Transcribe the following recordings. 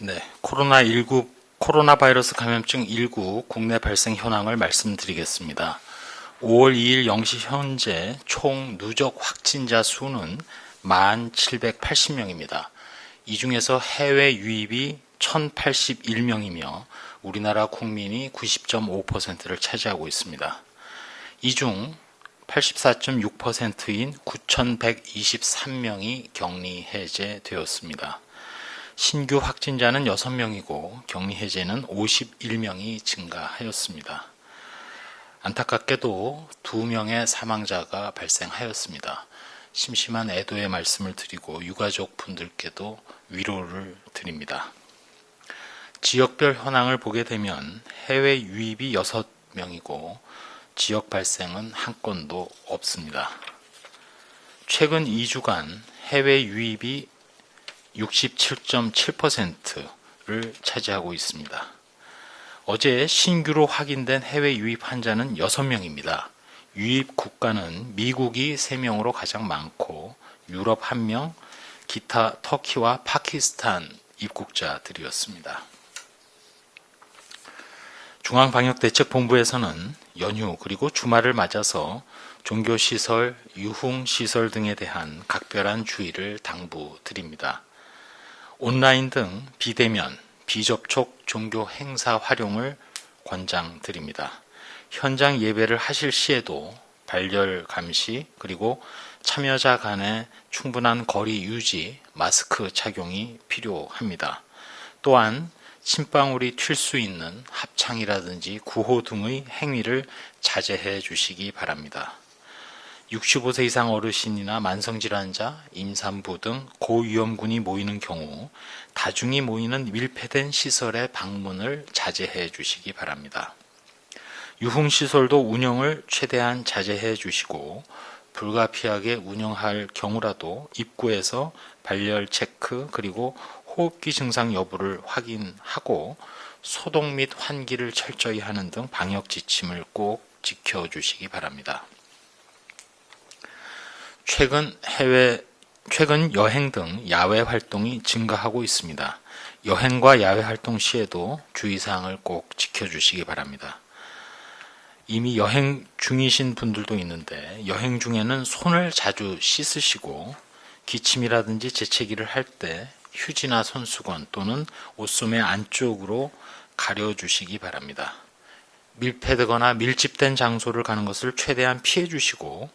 네, 코로나 바이러스 감염증 19 국내 발생 현황을 말씀드리겠습니다. 5월 2일 0시 현재 총 누적 확진자 수는 1,780명입니다. 이 중에서 해외 유입이 1,081명이며 우리나라 국민이 90.5%를 차지하고 있습니다. 이 중 84.6%인 9,123명이 격리 해제되었습니다. 신규 확진자는 6명이고 격리 해제는 51명이 증가하였습니다. 안타깝게도 2명의 사망자가 발생하였습니다. 심심한 애도의 말씀을 드리고 유가족 분들께도 위로를 드립니다. 지역별 현황을 보게 되면 해외 유입이 6명이고 지역 발생은 한 건도 없습니다. 최근 2주간 해외 유입이 67.7%를 차지하고 있습니다. 어제 신규로 확인된 해외 유입 환자는 6명입니다. 유입 국가는 미국이 3명으로 가장 많고 유럽 1명, 기타 터키와 파키스탄 입국자들이었습니다. 중앙방역대책본부에서는 연휴 그리고 주말을 맞아서 종교시설, 유흥시설 등에 대한 각별한 주의를 당부드립니다. 온라인 등 비대면, 비접촉 종교 행사 활용을 권장드립니다. 현장 예배를 하실 시에도 발열 감시 그리고 참여자 간의 충분한 거리 유지, 마스크 착용이 필요합니다. 또한 침방울이 튈 수 있는 합창이라든지 구호 등의 행위를 자제해 주시기 바랍니다. 65세 이상 어르신이나 만성질환자, 임산부 등 고위험군이 모이는 경우 다중이 모이는 밀폐된 시설의 방문을 자제해 주시기 바랍니다. 유흥시설도 운영을 최대한 자제해 주시고 불가피하게 운영할 경우라도 입구에서 발열 체크 그리고 호흡기 증상 여부를 확인하고 소독 및 환기를 철저히 하는 등 방역 지침을 꼭 지켜주시기 바랍니다. 최근 여행 등 야외 활동이 증가하고 있습니다. 여행과 야외 활동 시에도 주의사항을 꼭 지켜주시기 바랍니다. 이미 여행 중이신 분들도 있는데 여행 중에는 손을 자주 씻으시고 기침이라든지 재채기를 할 때 휴지나 손수건 또는 옷소매 안쪽으로 가려주시기 바랍니다. 밀폐되거나 밀집된 장소를 가는 것을 최대한 피해 주시고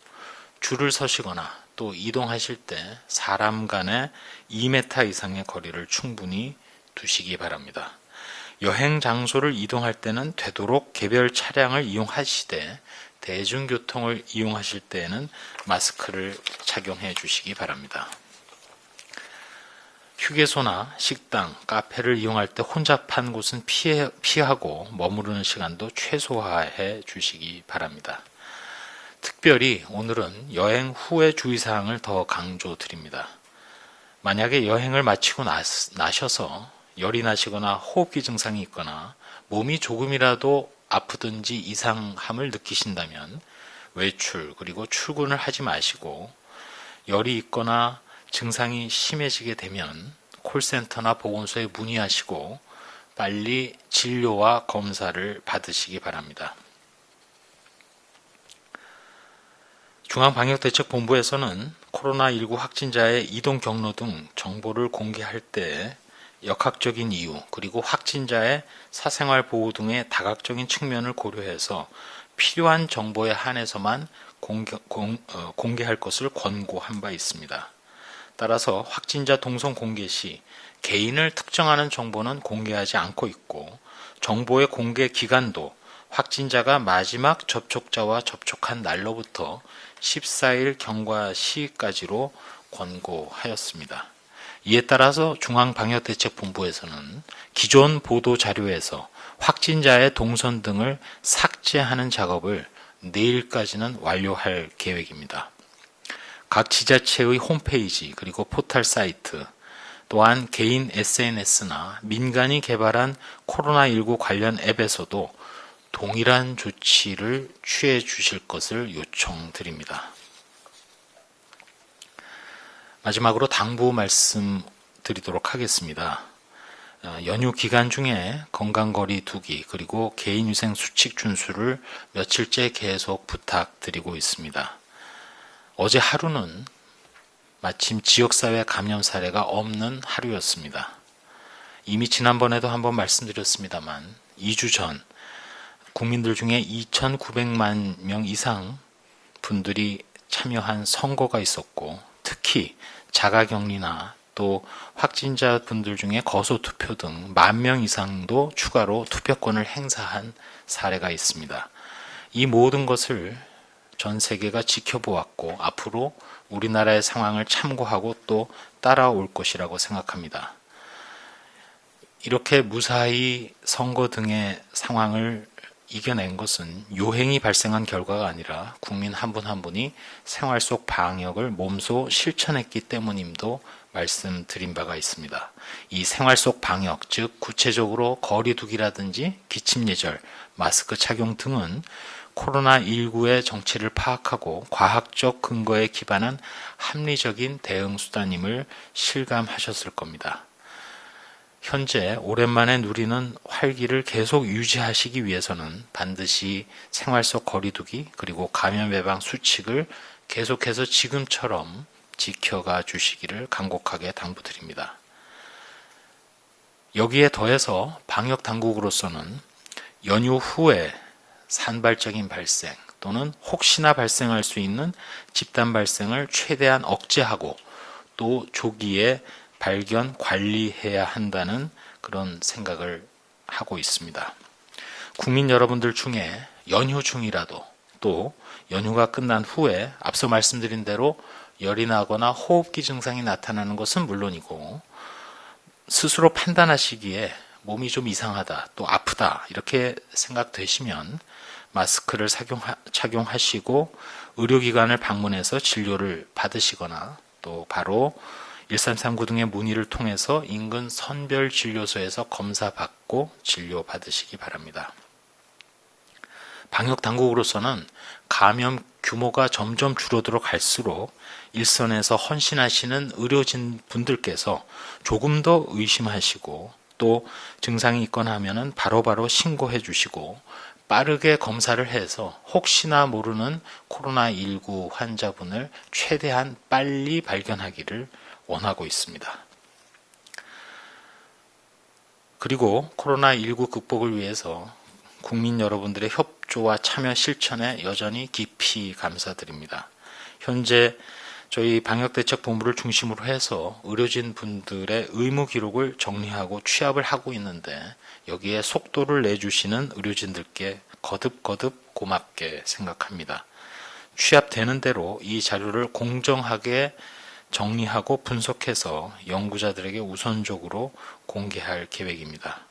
줄을 서시거나 또 이동하실 때 사람 간의 2m 이상의 거리를 충분히 두시기 바랍니다. 여행 장소를 이동할 때는 되도록 개별 차량을 이용하시되 대중교통을 이용하실 때에는 마스크를 착용해 주시기 바랍니다. 휴게소나 식당, 카페를 이용할 때 혼잡한 곳은 피하고 머무르는 시간도 최소화해 주시기 바랍니다. 특별히 오늘은 여행 후의 주의사항을 더 강조드립니다. 만약에 여행을 마치고 나셔서 열이 나시거나 호흡기 증상이 있거나 몸이 조금이라도 아프든지 이상함을 느끼신다면 외출 그리고 출근을 하지 마시고 열이 있거나 증상이 심해지게 되면 콜센터나 보건소에 문의하시고 빨리 진료와 검사를 받으시기 바랍니다. 중앙방역대책본부에서는 코로나19 확진자의 이동 경로 등 정보를 공개할 때 역학적인 이유 그리고 확진자의 사생활 보호 등의 다각적인 측면을 고려해서 필요한 정보에 한해서만 공개할 것을 권고한 바 있습니다. 따라서 확진자 동선 공개 시 개인을 특정하는 정보는 공개하지 않고 있고 정보의 공개 기간도 확진자가 마지막 접촉자와 접촉한 날로부터 14일 경과 시까지로 권고하였습니다. 이에 따라서 중앙방역대책본부에서는 기존 보도 자료에서 확진자의 동선 등을 삭제하는 작업을 내일까지는 완료할 계획입니다. 각 지자체의 홈페이지 그리고 포털 사이트 또한 개인 SNS나 민간이 개발한 코로나19 관련 앱에서도 동일한 조치를 취해 주실 것을 요청드립니다. 마지막으로 당부 말씀드리도록 하겠습니다. 연휴 기간 중에 건강거리 두기 그리고 개인위생 수칙 준수를 며칠째 계속 부탁드리고 있습니다. 어제 하루는 마침 지역사회 감염 사례가 없는 하루였습니다. 이미 지난번에도 한번 말씀드렸습니다만 2주 전 국민들 중에 2,900만 명 이상 분들이 참여한 선거가 있었고, 특히 자가격리나 또 확진자 분들 중에 거소투표 등 10,000명 이상도 추가로 투표권을 행사한 사례가 있습니다. 이 모든 것을 전 세계가 지켜보았고 앞으로 우리나라의 상황을 참고하고 또 따라올 것이라고 생각합니다. 이렇게 무사히 선거 등의 상황을 이겨낸 것은 요행이 발생한 결과가 아니라 국민 한 분 한 분이 생활 속 방역을 몸소 실천했기 때문임도 말씀드린 바가 있습니다. 이 생활 속 방역, 즉 구체적으로 거리 두기라든지 기침 예절, 마스크 착용 등은 코로나19의 정체를 파악하고 과학적 근거에 기반한 합리적인 대응 수단임을 실감하셨을 겁니다. 현재 오랜만에 누리는 활기를 계속 유지하시기 위해서는 반드시 생활 속 거리두기 그리고 감염 예방 수칙을 계속해서 지금처럼 지켜가 주시기를 간곡하게 당부드립니다. 여기에 더해서 방역 당국으로서는 연휴 후에 산발적인 발생 또는 혹시나 발생할 수 있는 집단 발생을 최대한 억제하고 또 조기에 발견, 관리해야 한다는 그런 생각을 하고 있습니다. 국민 여러분들 중에 연휴 중이라도 또 연휴가 끝난 후에 앞서 말씀드린 대로 열이 나거나 호흡기 증상이 나타나는 것은 물론이고 스스로 판단하시기에 몸이 좀 이상하다, 또 아프다 이렇게 생각되시면 마스크를 착용하시고 의료기관을 방문해서 진료를 받으시거나 또 바로 1339 등의 문의를 통해서 인근 선별진료소에서 검사받고 진료받으시기 바랍니다. 방역당국으로서는 감염 규모가 점점 줄어들어 갈수록 일선에서 헌신하시는 의료진 분들께서 조금 더 의심하시고 또 증상이 있거나 하면은 바로바로 신고해 주시고 빠르게 검사를 해서 혹시나 모르는 코로나19 환자분을 최대한 빨리 발견하기를 원하고 있습니다. 그리고 코로나19 극복을 위해서 국민 여러분들의 협조와 참여 실천에 여전히 깊이 감사드립니다. 현재 저희 방역대책본부를 중심으로 해서 의료진 분들의 의무 기록을 정리하고 취합을 하고 있는데 여기에 속도를 내주시는 의료진들께 거듭거듭 고맙게 생각합니다. 취합되는 대로 이 자료를 공정하게 정리하고 분석해서 연구자들에게 우선적으로 공개할 계획입니다.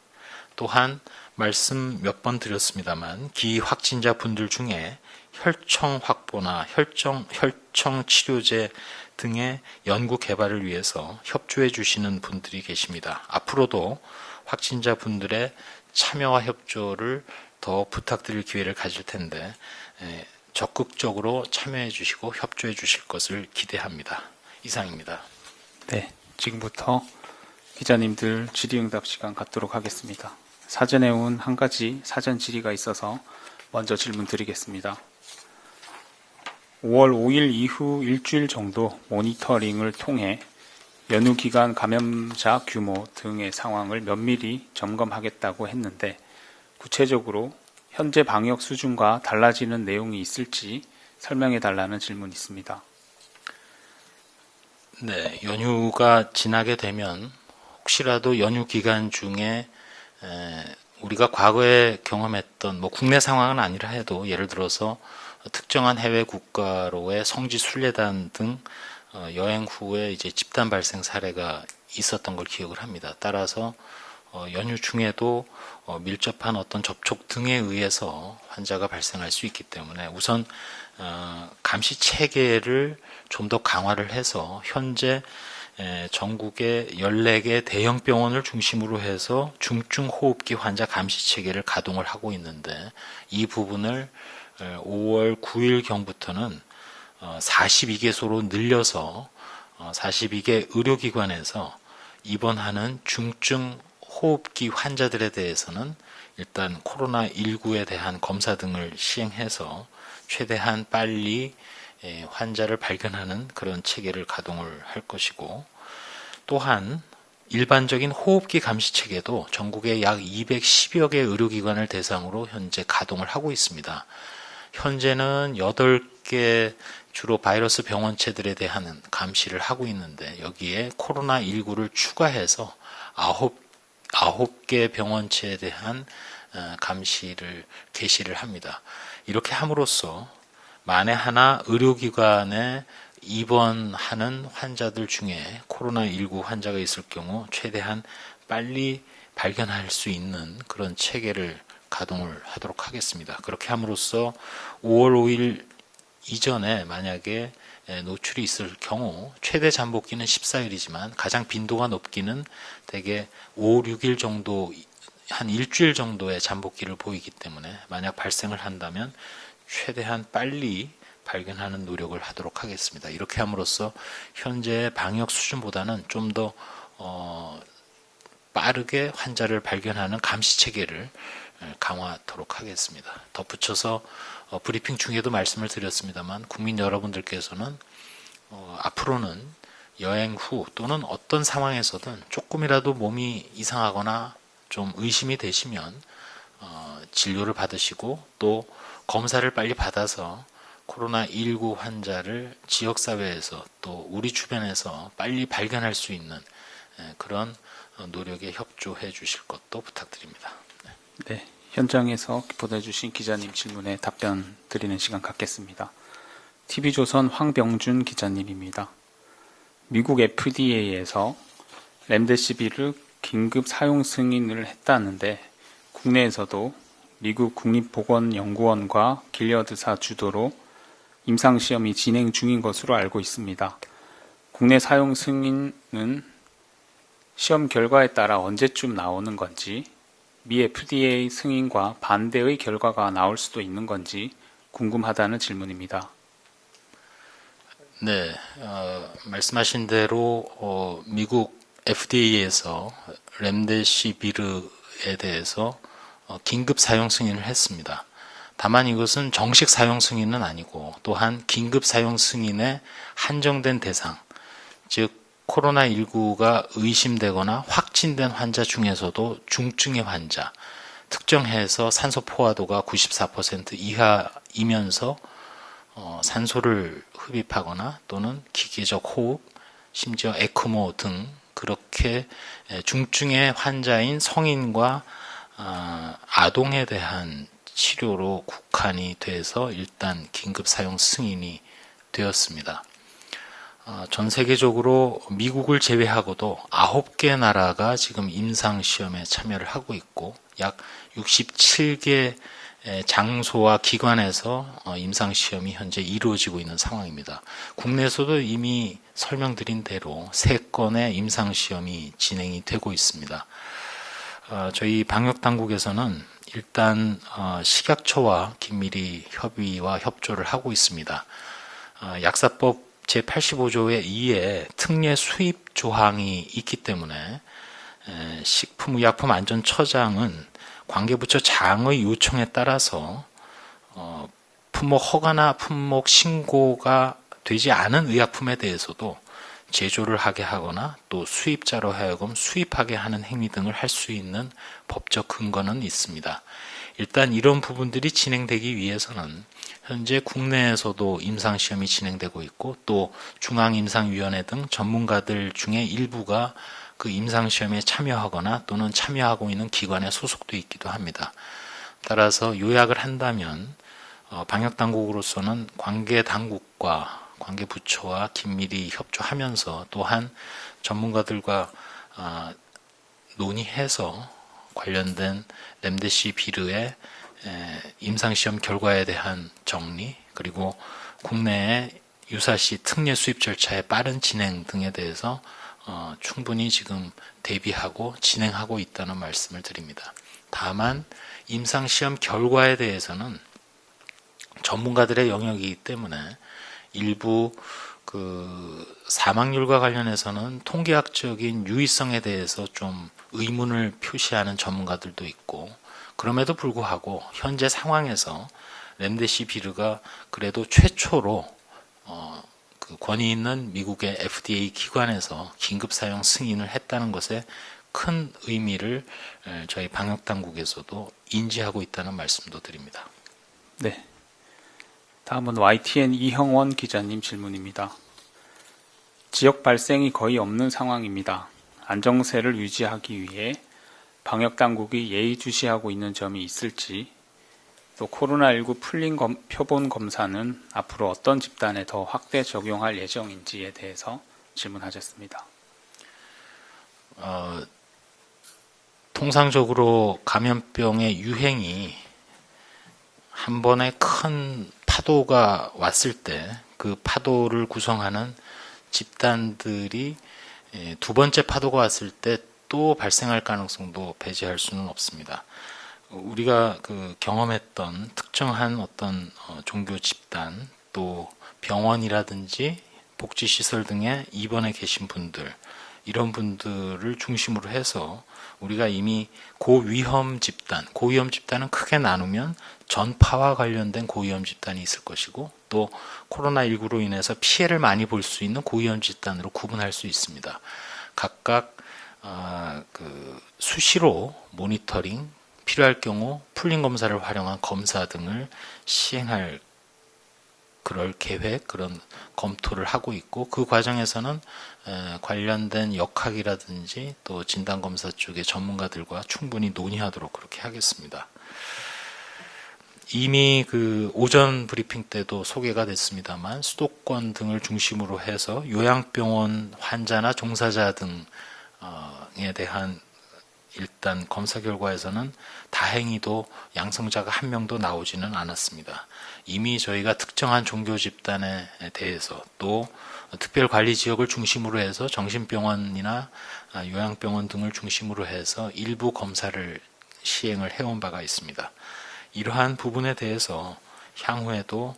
또한 말씀 몇 번 드렸습니다만 기확진자 분들 중에 혈청 확보나 혈청 치료제 등의 연구 개발을 위해서 협조해 주시는 분들이 계십니다. 앞으로도 확진자 분들의 참여와 협조를 더 부탁드릴 기회를 가질 텐데 적극적으로 참여해 주시고 협조해 주실 것을 기대합니다. 이상입니다. 네, 지금부터 기자님들 질의응답 시간 갖도록 하겠습니다. 사전에 온 한 가지 사전 질의가 있어서 먼저 질문 드리겠습니다. 5월 5일 이후 일주일 정도 모니터링을 통해 연휴 기간 감염자 규모 등의 상황을 면밀히 점검하겠다고 했는데 구체적으로 현재 방역 수준과 달라지는 내용이 있을지 설명해 달라는 질문이 있습니다. 네, 연휴가 지나게 되면 혹시라도 연휴 기간 중에 우리가 과거에 경험했던 국내 상황은 아니라 해도 예를 들어서 특정한 해외 국가로의 성지 순례단 등 여행 후에 이제 집단 발생 사례가 있었던 걸 기억을 합니다. 따라서 연휴 중에도 밀접한 어떤 접촉 등에 의해서 환자가 발생할 수 있기 때문에 우선 감시 체계를 좀 더 강화를 해서 현재 전국의 14개 대형 병원을 중심으로 해서 중증 호흡기 환자 감시 체계를 가동을 하고 있는데 이 부분을 5월 9일 경부터는 42개소로 늘려서 42개 의료기관에서 입원하는 중증 호흡기 환자들에 대해서는 일단 코로나19에 대한 검사 등을 시행해서 최대한 빨리 환자를 발견하는 그런 체계를 가동을 할 것이고, 또한 일반적인 호흡기 감시 체계도 전국에 약 210여 개 의료기관을 대상으로 현재 가동을 하고 있습니다. 현재는 8개 주로 바이러스 병원체들에 대한 감시를 하고 있는데, 여기에 코로나19를 추가해서 9개 병원체에 대한 감시를 개시를 합니다. 이렇게 함으로써 만에 하나 의료기관에 입원하는 환자들 중에 코로나19 환자가 있을 경우 최대한 빨리 발견할 수 있는 그런 체계를 가동을 하도록 하겠습니다. 그렇게 함으로써 5월 5일 이전에 만약에 노출이 있을 경우 최대 잠복기는 14일이지만 가장 빈도가 높기는 대개 5, 6일 정도, 한 일주일 정도의 잠복기를 보이기 때문에 만약 발생을 한다면 최대한 빨리 발견하는 노력을 하도록 하겠습니다. 이렇게 함으로써 현재 방역 수준보다는 좀 더 빠르게 환자를 발견하는 감시 체계를 강화하도록 하겠습니다. 덧붙여서 브리핑 중에도 말씀을 드렸습니다만, 국민 여러분들께서는 앞으로는 여행 후 또는 어떤 상황에서든 조금이라도 몸이 이상하거나 좀 의심이 되시면 진료를 받으시고 또 검사를 빨리 받아서 코로나19 환자를 지역사회에서 또 우리 주변에서 빨리 발견할 수 있는 그런 노력에 협조해 주실 것도 부탁드립니다. 네, 현장에서 보내주신 기자님 질문에 답변 드리는 시간 갖겠습니다. TV조선 황병준 기자님입니다. 미국 FDA에서 렘데시비르 긴급 사용 승인을 했다는데, 국내에서도 미국 국립보건연구원과 길리어드사 주도로 임상시험이 진행 중인 것으로 알고 있습니다. 국내 사용 승인은 시험 결과에 따라 언제쯤 나오는 건지, 미 FDA 승인과 반대의 결과가 나올 수도 있는 건지 궁금하다는 질문입니다. 네, 말씀하신 대로 미국 FDA에서 렘데시비르에 대해서 긴급 사용 승인을 했습니다. 다만 이것은 정식 사용 승인은 아니고, 또한 긴급 사용 승인에 한정된 대상, 즉 코로나19가 의심되거나 확진된 환자 중에서도 중증의 환자, 특정해서 산소 포화도가 94% 이하이면서 산소를 흡입하거나 또는 기계적 호흡, 심지어 에크모 등 그렇게 중증의 환자인 성인과 아동에 대한 치료로 국한이 돼서 일단 긴급 사용 승인이 되었습니다. 전 세계적으로 미국을 제외하고도 9개 나라가 지금 임상시험에 참여를 하고 있고, 약 67개 장소와 기관에서 임상시험이 현재 이루어지고 있는 상황입니다. 국내에서도 이미 설명드린 대로 3건의 임상시험이 진행이 되고 있습니다. 저희 방역당국에서는 일단 식약처와 긴밀히 협의와 협조를 하고 있습니다. 약사법 제85조의 2에 특례 수입 조항이 있기 때문에 식품의약품안전처장은 관계부처 장의 요청에 따라서 품목 허가나 품목 신고가 되지 않은 의약품에 대해서도 제조를 하게 하거나 또 수입자로 하여금 수입하게 하는 행위 등을 할 수 있는 법적 근거는 있습니다. 일단 이런 부분들이 진행되기 위해서는 현재 국내에서도 임상시험이 진행되고 있고, 또 중앙임상위원회 등 전문가들 중에 일부가 그 임상시험에 참여하거나 또는 참여하고 있는 기관에 소속되어 있기도 합니다. 따라서 요약을 한다면 방역당국으로서는 관계당국과 관계부처와 긴밀히 협조하면서 또한 전문가들과 논의해서 관련된 렘데시비르의 임상시험 결과에 대한 정리, 그리고 국내의 유사시 특례 수입 절차의 빠른 진행 등에 대해서 충분히 지금 대비하고 진행하고 있다는 말씀을 드립니다. 다만 임상시험 결과에 대해서는 전문가들의 영역이기 때문에 일부 사망률과 관련해서는 통계학적인 유의성에 대해서 좀 의문을 표시하는 전문가들도 있고, 그럼에도 불구하고 현재 상황에서 렘데시비르가 그래도 최초로 그 권위 있는 미국의 FDA 기관에서 긴급 사용 승인을 했다는 것에 큰 의미를 저희 방역 당국에서도 인지하고 있다는 말씀도 드립니다. 네. 다음은 YTN 이형원 기자님 질문입니다. 지역 발생이 거의 없는 상황입니다. 안정세를 유지하기 위해 방역 당국이 예의주시하고 있는 점이 있을지, 또 코로나19 풀린 표본 검사는 앞으로 어떤 집단에 더 확대 적용할 예정인지에 대해서 질문하셨습니다. 통상적으로 감염병의 유행이 한 번에 큰 파도가 왔을 때 그 파도를 구성하는 집단들이 두 번째 파도가 왔을 때 또 발생할 가능성도 배제할 수는 없습니다. 우리가 그 경험했던 특정한 어떤 종교 집단, 또 병원이라든지 복지시설 등에 입원해 계신 분들, 이런 분들을 중심으로 해서 우리가 이미 고위험 집단은 크게 나누면 전파와 관련된 고위험 집단이 있을 것이고, 또 코로나19로 인해서 피해를 많이 볼 수 있는 고위험 집단으로 구분할 수 있습니다. 각각 수시로 모니터링, 필요할 경우 풀린 검사를 활용한 검사 등을 시행할 그럴 계획, 그런 검토를 하고 있고, 그 과정에서는 관련된 역학이라든지 또 진단검사 쪽의 전문가들과 충분히 논의하도록 그렇게 하겠습니다. 이미 그 오전 브리핑 때도 소개가 됐습니다만, 수도권 등을 중심으로 해서 요양병원 환자나 종사자 등에 대한 일단 검사 결과에서는 다행히도 양성자가 한 명도 나오지는 않았습니다. 이미 저희가 특정한 종교 집단에 대해서, 또 특별관리 지역을 중심으로 해서 정신병원이나 요양병원 등을 중심으로 해서 일부 검사를 시행을 해온 바가 있습니다. 이러한 부분에 대해서 향후에도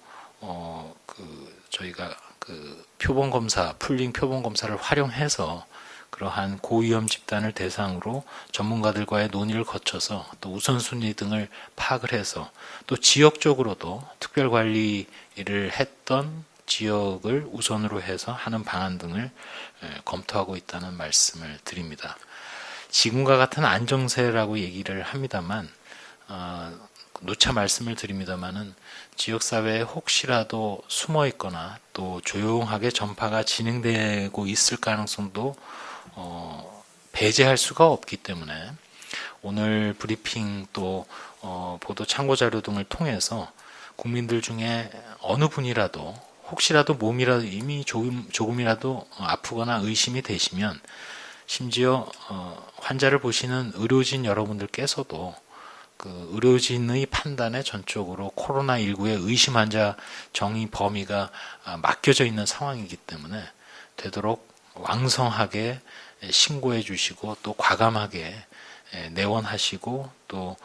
저희가 그 표본 검사, 풀링 표본 검사를 활용해서 그러한 고위험 집단을 대상으로 전문가들과의 논의를 거쳐서 또 우선순위 등을 파악을 해서, 또 지역적으로도 특별관리를 했던 지역을 우선으로 해서 하는 방안 등을 검토하고 있다는 말씀을 드립니다. 지금과 같은 안정세라고 얘기를 합니다만, 누차 말씀을 드립니다만은 지역사회에 혹시라도 숨어 있거나 또 조용하게 전파가 진행되고 있을 가능성도 배제할 수가 없기 때문에, 오늘 브리핑 또 보도 참고 자료 등을 통해서 국민들 중에 어느 분이라도 혹시라도 몸이라도 이미 조금이라도 아프거나 의심이 되시면, 심지어 환자를 보시는 의료진 여러분들께서도 그 의료진의 판단에 전적으로 코로나19의 의심 환자 정의 범위가 맡겨져 있는 상황이기 때문에 되도록 왕성하게 신고해 주시고, 또 과감하게 내원하시고, 또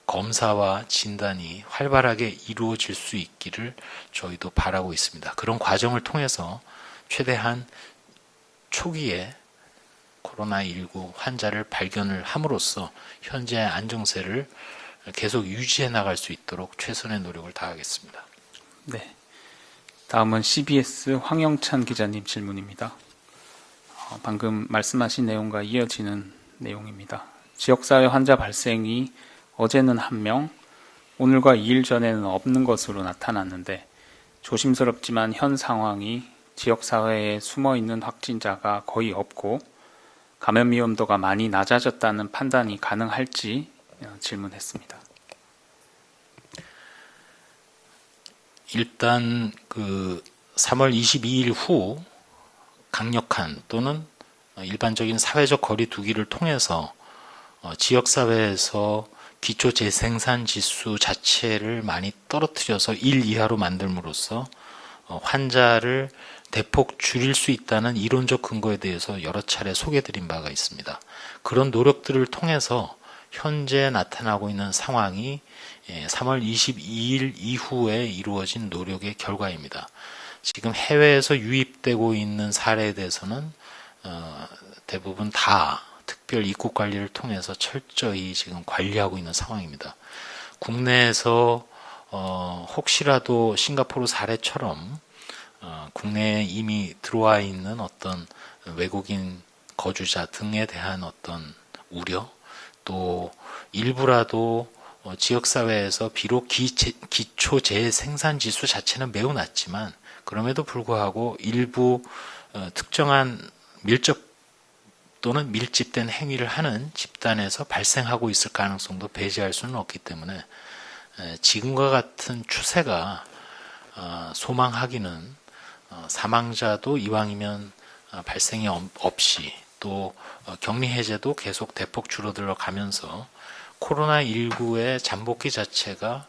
검사와 진단이 활발하게 이루어질 수 있기를 저희도 바라고 있습니다. 그런 과정을 통해서 최대한 초기에 코로나19 환자를 발견을 함으로써 현재 안정세를 계속 유지해 나갈 수 있도록 최선의 노력을 다하겠습니다. 네. 다음은 CBS 황영찬 기자님 질문입니다. 방금 말씀하신 내용과 이어지는 내용입니다. 지역사회 환자 발생이 어제는 1명, 오늘과 2일 전에는 없는 것으로 나타났는데, 조심스럽지만 현 상황이 지역사회에 숨어있는 확진자가 거의 없고 감염 위험도가 많이 낮아졌다는 판단이 가능할지 질문했습니다. 일단 그 3월 22일 후 강력한 또는 일반적인 사회적 거리 두기를 통해서 지역사회에서 기초 재생산 지수 자체를 많이 떨어뜨려서 1 이하로 만들므로써 환자를 대폭 줄일 수 있다는 이론적 근거에 대해서 여러 차례 소개드린 바가 있습니다. 그런 노력들을 통해서 현재 나타나고 있는 상황이 3월 22일 이후에 이루어진 노력의 결과입니다. 지금 해외에서 유입되고 있는 사례에 대해서는 대부분 다 특별 입국 관리를 통해서 철저히 지금 관리하고 있는 상황입니다. 국내에서 혹시라도 싱가포르 사례처럼 국내에 이미 들어와 있는 어떤 외국인 거주자 등에 대한 어떤 우려, 또 일부라도 지역사회에서 비록 기초 재생산지수 자체는 매우 낮지만 그럼에도 불구하고 일부 특정한 밀접 또는 밀집된 행위를 하는 집단에서 발생하고 있을 가능성도 배제할 수는 없기 때문에 지금과 같은 추세가 소망하기는 사망자도 이왕이면 발생이 없이 또 격리 해제도 계속 대폭 줄어들어 가면서 코로나19의 잠복기 자체가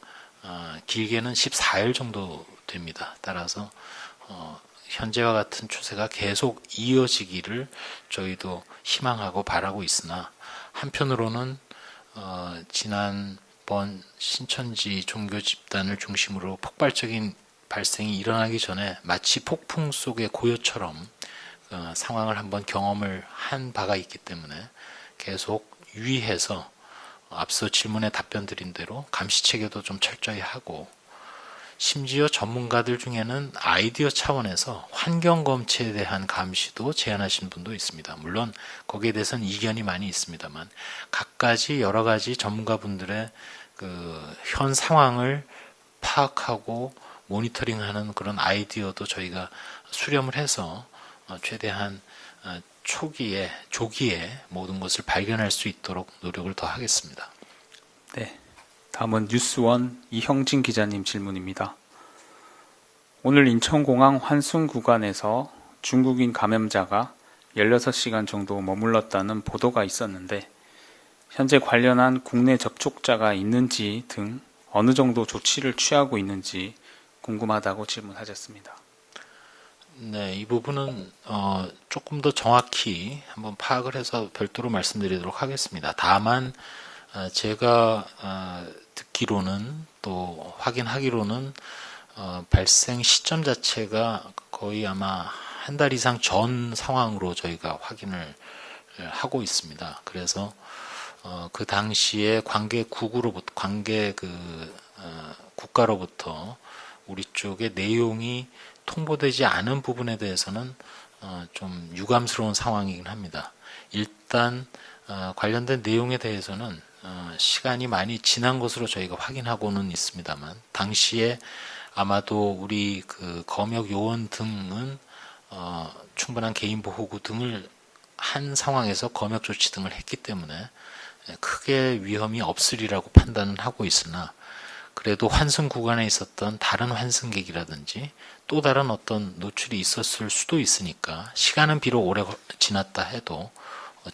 길게는 14일 정도 됩니다. 따라서 현재와 같은 추세가 계속 이어지기를 저희도 희망하고 바라고 있으나 한편으로는 지난번 신천지 종교 집단을 중심으로 폭발적인 발생이 일어나기 전에 마치 폭풍 속의 고요처럼 상황을 한번 경험을 한 바가 있기 때문에 계속 유의해서 앞서 질문에 답변 드린 대로 감시 체계도 좀 철저히 하고 심지어 전문가들 중에는 아이디어 차원에서 환경 검체에 대한 감시도 제안하신 분도 있습니다. 물론 거기에 대해서는 이견이 많이 있습니다만 각가지 여러 가지 전문가분들의 현 상황을 파악하고 모니터링하는 그런 아이디어도 저희가 수렴을 해서 최대한 조기에 모든 것을 발견할 수 있도록 노력을 더 하겠습니다. 네, 다음은 뉴스원 이형진 기자님 질문입니다. 오늘 인천공항 환승 구간에서 중국인 감염자가 16시간 정도 머물렀다는 보도가 있었는데 현재 관련한 국내 접촉자가 있는지 등 어느 정도 조치를 취하고 있는지 궁금하다고 질문하셨습니다. 네, 이 부분은 조금 더 정확히 한번 파악을 해서 별도로 말씀드리도록 하겠습니다. 다만 제가 듣기로는 또 확인하기로는 발생 시점 자체가 거의 아마 한 달 이상 전 상황으로 저희가 확인을 하고 있습니다. 그래서 그 당시에 국가로부터 우리 쪽의 내용이 통보되지 않은 부분에 대해서는 좀 유감스러운 상황이긴 합니다. 일단 관련된 내용에 대해서는 시간이 많이 지난 것으로 저희가 확인하고는 있습니다만 당시에 아마도 우리 검역 요원 등은 충분한 개인 보호구 등을 한 상황에서 검역 조치 등을 했기 때문에 크게 위험이 없으리라고 판단은 하고 있으나 그래도 환승 구간에 있었던 다른 환승객이라든지 또 다른 어떤 노출이 있었을 수도 있으니까 시간은 비록 오래 지났다 해도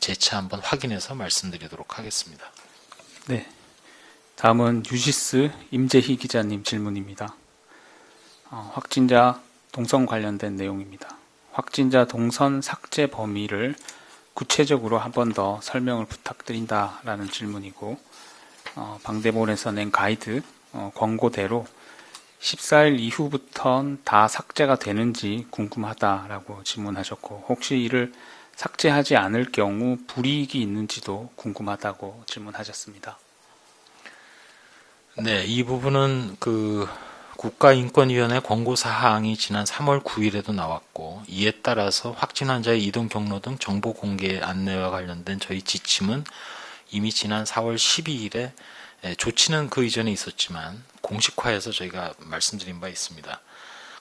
재차 한번 확인해서 말씀드리도록 하겠습니다. 네, 다음은 유시스 임재희 기자님 질문입니다. 확진자 동선 관련된 내용입니다. 확진자 동선 삭제 범위를 구체적으로 한 번 더 설명을 부탁드린다라는 질문이고 방대본에서 낸 가이드 권고대로 14일 이후부터는 다 삭제가 되는지 궁금하다라고 질문하셨고 혹시 이를 삭제하지 않을 경우 불이익이 있는지도 궁금하다고 질문하셨습니다. 네, 이 부분은 국가인권위원회 권고사항이 지난 3월 9일에도 나왔고 이에 따라서 확진 환자의 이동 경로 등 정보 공개 안내와 관련된 저희 지침은 이미 지난 4월 12일에 조치는 그 이전에 있었지만 공식화해서 저희가 말씀드린 바 있습니다.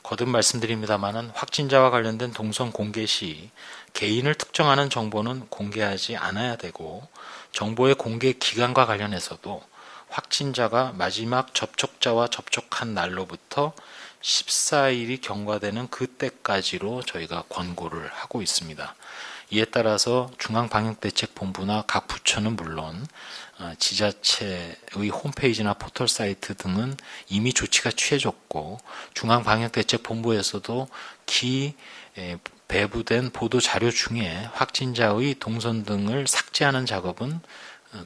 거듭 말씀드립니다만은 확진자와 관련된 동선 공개 시 개인을 특정하는 정보는 공개하지 않아야 되고 정보의 공개 기간과 관련해서도 확진자가 마지막 접촉자와 접촉한 날로부터 14일이 경과되는 그때까지로 저희가 권고를 하고 있습니다. 이에 따라서 중앙방역대책본부나 각 부처는 물론 지자체의 홈페이지나 포털 사이트 등은 이미 조치가 취해졌고 중앙방역대책본부에서도 배부된 보도 자료 중에 확진자의 동선 등을 삭제하는 작업은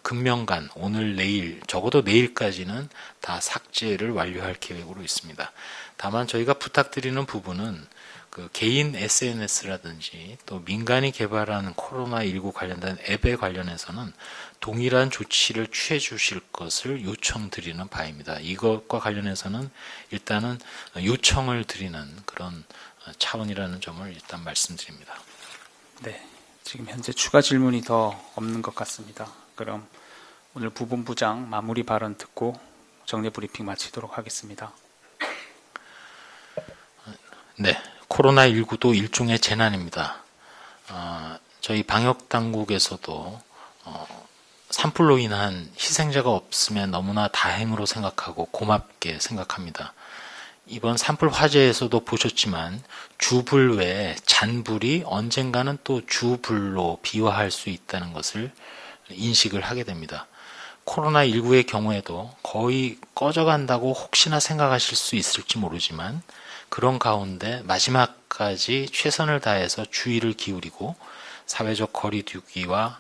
금명간 오늘 내일 적어도 내일까지는 다 삭제를 완료할 계획으로 있습니다. 다만 저희가 부탁드리는 부분은 그 개인 SNS라든지 또 민간이 개발하는 코로나19 관련된 앱에 관련해서는 동일한 조치를 취해 주실 것을 요청드리는 바입니다. 이것과 관련해서는 일단은 요청을 드리는 그런 차원이라는 점을 일단 말씀드립니다. 네, 지금 현재 추가 질문이 더 없는 것 같습니다. 그럼 오늘 부본부장 마무리 발언 듣고 정례 브리핑 마치도록 하겠습니다. 네, 코로나19도 일종의 재난입니다. 저희 방역 당국에서도 산불로 인한 희생자가 없으면 너무나 다행으로 생각하고 고맙게 생각합니다. 이번 산불 화재에서도 보셨지만 주불 외에 잔불이 언젠가는 또 주불로 비화할 수 있다는 것을 인식을 하게 됩니다. 코로나19의 경우에도 거의 꺼져간다고 혹시나 생각하실 수 있을지 모르지만 그런 가운데 마지막까지 최선을 다해서 주의를 기울이고 사회적 거리 두기와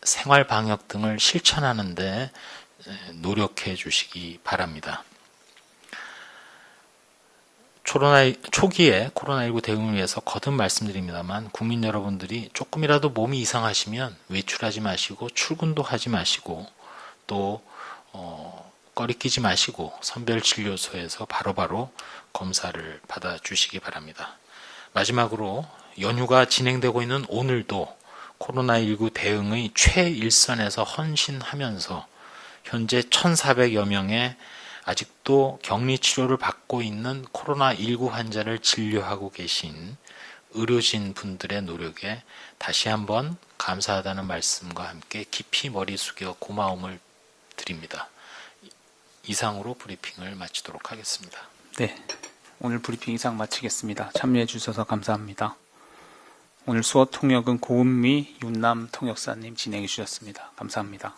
생활 방역 등을 실천하는 데 노력해 주시기 바랍니다. 초기에 코로나19 대응을 위해서 거듭 말씀드립니다만 국민 여러분들이 조금이라도 몸이 이상하시면 외출하지 마시고 출근도 하지 마시고 또 꺼리끼지 마시고 선별진료소에서 바로바로 검사를 받아주시기 바랍니다. 마지막으로 연휴가 진행되고 있는 오늘도 코로나19 대응의 최일선에서 헌신하면서 현재 1,400여 명의 아직도 격리 치료를 받고 있는 코로나19 환자를 진료하고 계신 의료진 분들의 노력에 다시 한번 감사하다는 말씀과 함께 깊이 머리 숙여 고마움을 드립니다. 이상으로 브리핑을 마치도록 하겠습니다. 네, 오늘 브리핑 이상 마치겠습니다. 참여해 주셔서 감사합니다. 오늘 수어 통역은 고은미 윤남 통역사님 진행해 주셨습니다. 감사합니다.